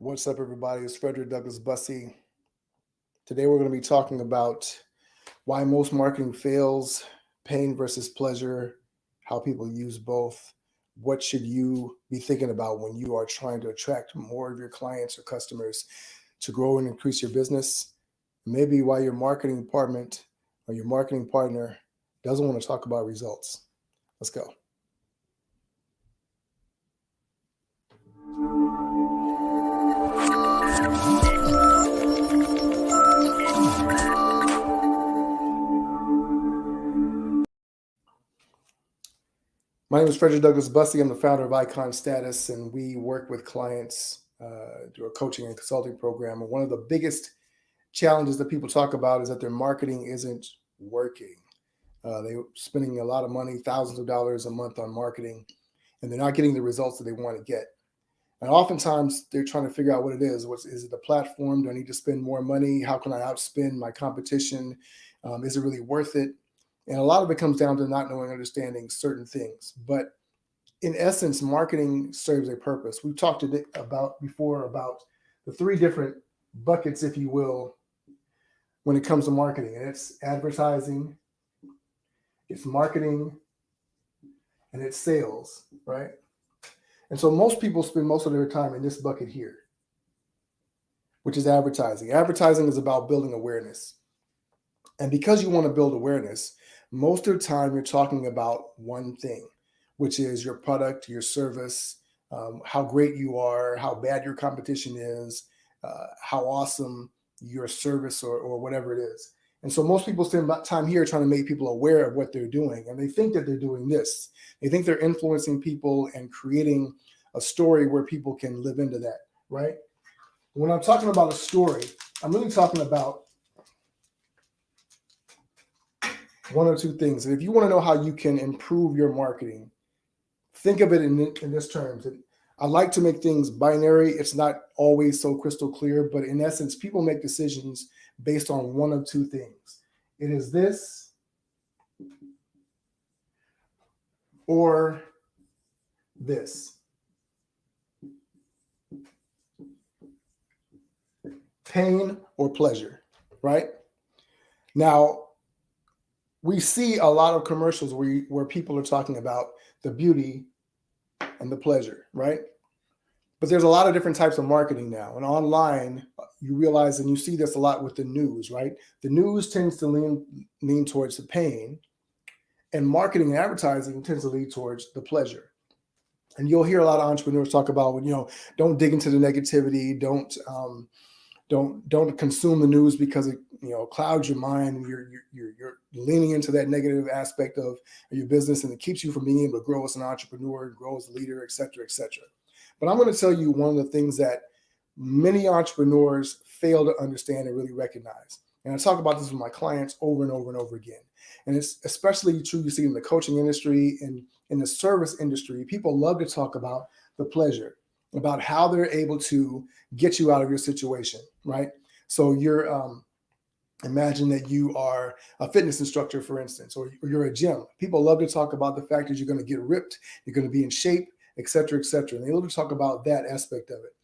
What's up, everybody? It's Frederick Douglass Bussey. Today, we're going to be talking about why most marketing fails, pain versus pleasure, how people use both. What should you be thinking about when you are trying to attract more of your clients or customers to grow and increase your business? Maybe why your marketing department or your marketing partner doesn't want to talk about results. Let's go. My name is Frederick Douglass Bussey. I'm the founder of Icon Status, and we work with clients through a coaching and consulting program. And one of the biggest challenges that people talk about is that their marketing isn't working. They're spending a lot of money, thousands of dollars a month on marketing, and they're not getting the results that they want to get. And oftentimes they're trying to figure out what it is. Is it the platform? Do I need to spend more money? How can I outspend my competition? Is it really worth it? And a lot of it comes down to not knowing, understanding certain things. But in essence, marketing serves a purpose. We've talked before about the three different buckets, if you will, when it comes to marketing. And it's advertising, it's marketing, and it's sales, right? And so most people spend most of their time in this bucket here, which is advertising. Advertising is about building awareness. And because you want to build awareness, most of the time you're talking about one thing, which is your product, your service, how great you are, how bad your competition is, how awesome your service or whatever it is. And so most people spend time here trying to make people aware of what they're doing. And they think that they're doing this. They think they're influencing people and creating a story where people can live into that, right? When I'm talking about a story, I'm really talking about one or two things. And if you want to know how you can improve your marketing, think of it in this terms. I like to make things binary. It's not always so crystal clear, but in essence, people make decisions based on one of two things. It is this or this. Pain or pleasure, right? Now, we see a lot of commercials where people are talking about the beauty and the pleasure, right? But there's a lot of different types of marketing now. And online, you realize, and you see this a lot with the news, right? The news tends to lean towards the pain, and marketing and advertising tends to lean towards the pleasure. And you'll hear a lot of entrepreneurs talk about, don't dig into the negativity, don't consume the news because it clouds your mind and you're leaning into that negative aspect of your business, and it keeps you from being able to grow as an entrepreneur, grow as a leader, et cetera, et cetera. But I'm going to tell you one of the things that many entrepreneurs fail to understand and really recognize. And I talk about this with my clients over and over and over again. And it's especially true you see in the coaching industry and in the service industry. People love to talk about the pleasure, about how they're able to get you out of your situation, right? So imagine that you are a fitness instructor, for instance, or you're a gym. People love to talk about the fact that you're going to get ripped, you're going to be in shape, et cetera, et cetera. And they love to talk about that aspect of it.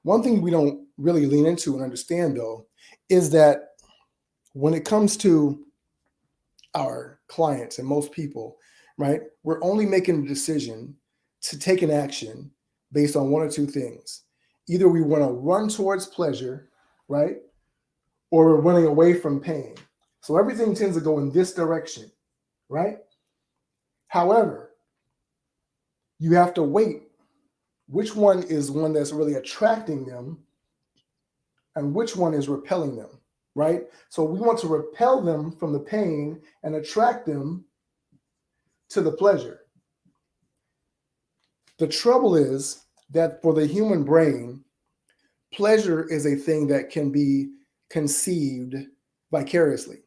One thing we don't really lean into and understand, though, is that when it comes to our clients and most people, right, we're only making a decision to take an action based on one or two things. Either we want to run towards pleasure, right? Or we're running away from pain. So everything tends to go in this direction, right? However, you have to wait. Which one is one that's really attracting them and which one is repelling them, right? So we want to repel them from the pain and attract them to the pleasure. The trouble is that for the human brain, pleasure is a thing that can be conceived vicariously.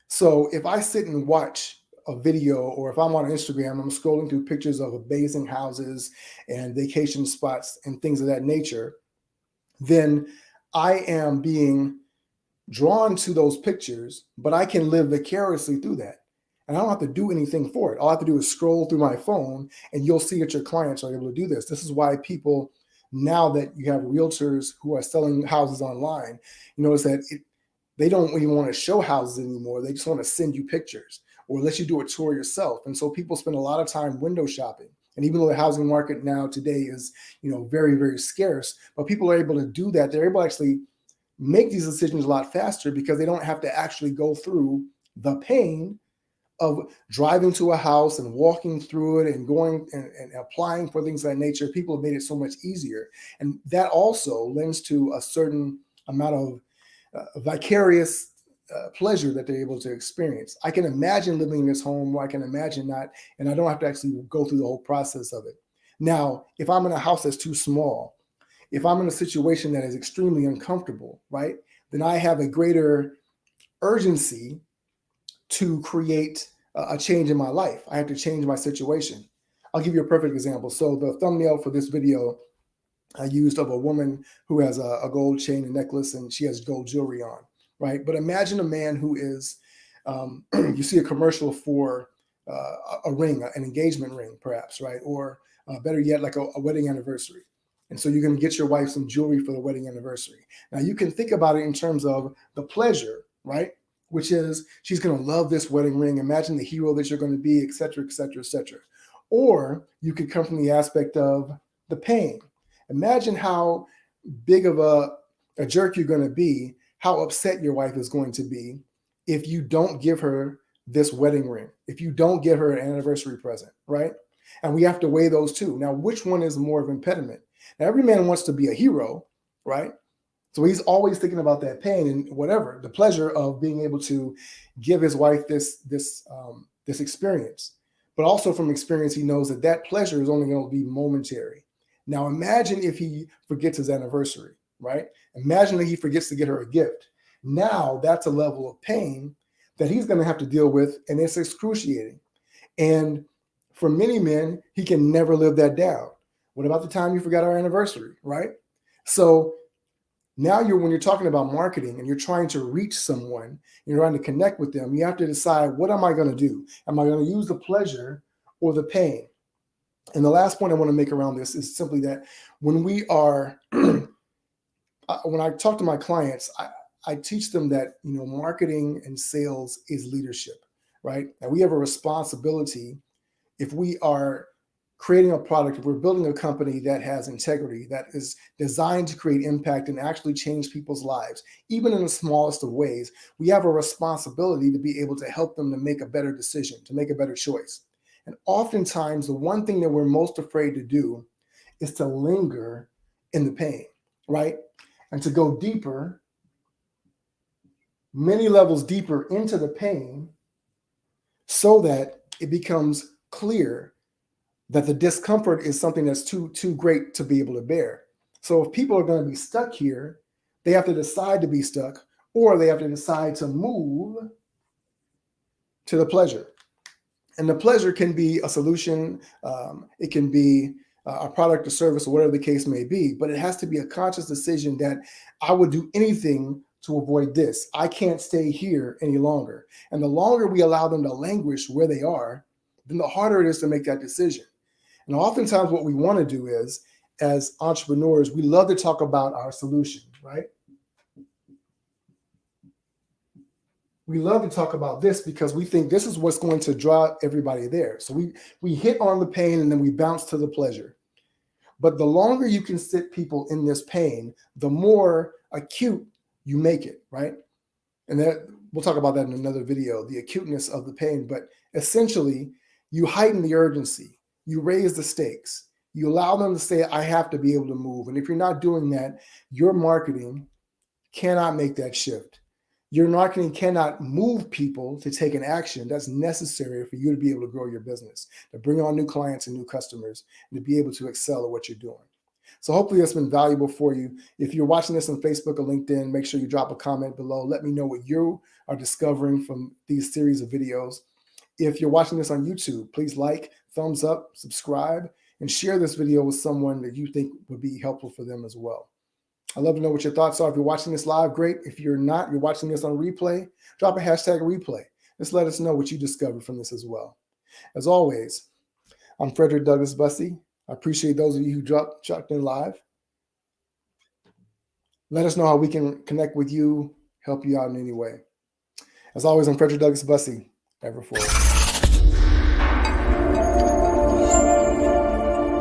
So if I sit and watch a video, or if I'm on Instagram, I'm scrolling through pictures of amazing houses and vacation spots and things of that nature, then I am being drawn to those pictures, but I can live vicariously through that. And I don't have to do anything for it. All I have to do is scroll through my phone, and you'll see that your clients are able to do this. This is why people now that you have realtors who are selling houses online, you notice that they don't even want to show houses anymore. They just want to send you pictures or let you do a tour yourself. And so people spend a lot of time window shopping. And even though the housing market now today is, very, very scarce, but people are able to do that. They're able to actually make these decisions a lot faster because they don't have to actually go through the pain of driving to a house and walking through it and going and applying for things of that nature. People have made it so much easier. And that also lends to a certain amount of vicarious pleasure that they're able to experience. I can imagine living in this home where I can imagine not, and I don't have to actually go through the whole process of it. Now, if I'm in a house that's too small, if I'm in a situation that is extremely uncomfortable, right, then I have a greater urgency to create a change in my life. I have to change my situation. I'll give you a perfect example. So the thumbnail for this video I used of a woman who has a gold chain and necklace and she has gold jewelry on, right? But imagine a man who is, you see a commercial for a ring, an engagement ring perhaps, right? Or better yet, like a wedding anniversary. And so you're going to get your wife some jewelry for the wedding anniversary. Now you can think about it in terms of the pleasure, right? Which is she's going to love this wedding ring. Imagine the hero that you're going to be, et cetera, et cetera, et cetera. Or you could come from the aspect of the pain. Imagine how big of a jerk you're going to be, how upset your wife is going to be if you don't give her this wedding ring, if you don't get her an anniversary present, right? And we have to weigh those two. Now, which one is more of an impediment? Now, every man wants to be a hero, right? So he's always thinking about that pain and whatever, the pleasure of being able to give his wife this experience. But also from experience, he knows that that pleasure is only going to be momentary. Now, imagine if he forgets his anniversary, right? Imagine that he forgets to get her a gift. Now that's a level of pain that he's going to have to deal with, and it's excruciating. And for many men, he can never live that down. What about the time you forgot our anniversary, right? So now when you're talking about marketing and you're trying to reach someone, you're trying to connect with them, you have to decide, what am I going to do? Am I going to use the pleasure or the pain? And the last point I want to make around this is simply that when we are, when I talk to my clients, I teach them that, marketing and sales is leadership, right? And we have a responsibility if we are creating a product, if we're building a company that has integrity, that is designed to create impact and actually change people's lives, even in the smallest of ways, we have a responsibility to be able to help them to make a better decision, to make a better choice. And oftentimes, the one thing that we're most afraid to do is to linger in the pain, right? And to go deeper, many levels deeper into the pain so that it becomes clear that the discomfort is something that's too great to be able to bear. So if people are going to be stuck here, they have to decide to be stuck, or they have to decide to move to the pleasure. And the pleasure can be a solution. It can be a product or service or whatever the case may be, but it has to be a conscious decision that I would do anything to avoid this. I can't stay here any longer. And the longer we allow them to languish where they are, then the harder it is to make that decision. And oftentimes what we want to do is, as entrepreneurs, we love to talk about our solution, right? We love to talk about this because we think this is what's going to draw everybody there. So we hit on the pain and then we bounce to the pleasure. But the longer you can sit people in this pain, the more acute you make it, right? And that we'll talk about that in another video, the acuteness of the pain. But essentially, you heighten the urgency. You raise the stakes. You allow them to say, I have to be able to move. And if you're not doing that, your marketing cannot make that shift. Your marketing cannot move people to take an action that's necessary for you to be able to grow your business, to bring on new clients and new customers, and to be able to excel at what you're doing. So hopefully that's been valuable for you. If you're watching this on Facebook or LinkedIn, make sure you drop a comment below. Let me know what you are discovering from these series of videos. If you're watching this on YouTube, please like, thumbs up, subscribe, and share this video with someone that you think would be helpful for them as well. I'd love to know what your thoughts are. If you're watching this live, great. If you're not, you're watching this on replay, drop a hashtag replay. Just let us know what you discovered from this as well. As always, I'm Frederick Douglass Bussey. I appreciate those of you who dropped in live. Let us know how we can connect with you, help you out in any way. As always, I'm Frederick Douglass Bussey, ever forward.